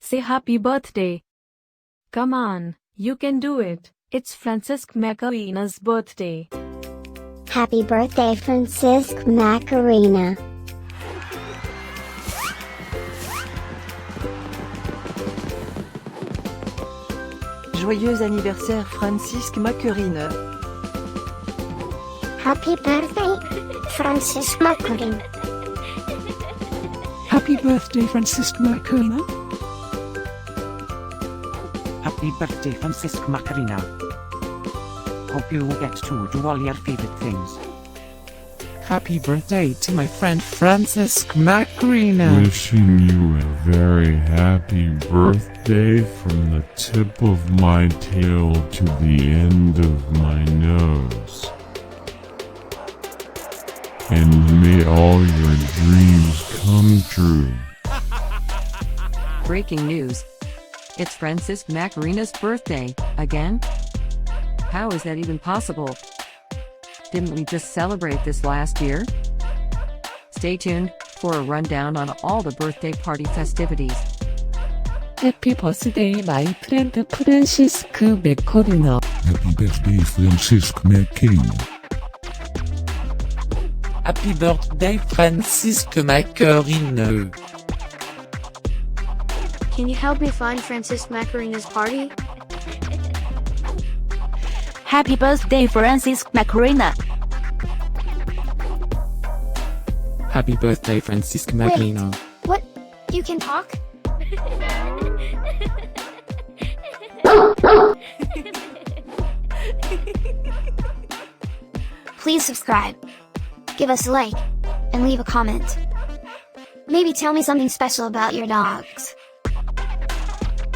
Say happy birthday. Come on, you can do it. It's Francisk Macarenaa's birthday. Happy birthday, Francisk Macarenaa. Joyeux anniversaire Francisk Macarenaa. Happy birthday, Francisk Macarenaa. Happy birthday, Francisk Macarenaa. Happy birthday, Francisk Macarenaa. Hope you get to do all your favorite things. Happy birthday to my friend Francisk Macarenaa. Wishing you a very happy birthday from the tip of my tail to the end of my nose. And may all your dreams come true. Breaking news. It's Francisk Macarenaa's birthday, again? How is that even possible? Didn't we just celebrate this last year? Stay tuned for a rundown on all the birthday party festivities. Happy birthday, my friend Francisk Macarenaa. Happy birthday, Francisk Macarenaa. Happy birthday, Francisk Macarenaa. Can you help me find Francisk Macarenaa's party? Happy birthday, Francisk Macarenaa. Happy birthday, Francisk Macarenaa. What? You can talk? Please subscribe, give us a like, and leave a comment. Maybe tell me something special about your dogs.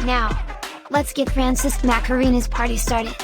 Now, let's get Francisk Macarenaa's party started.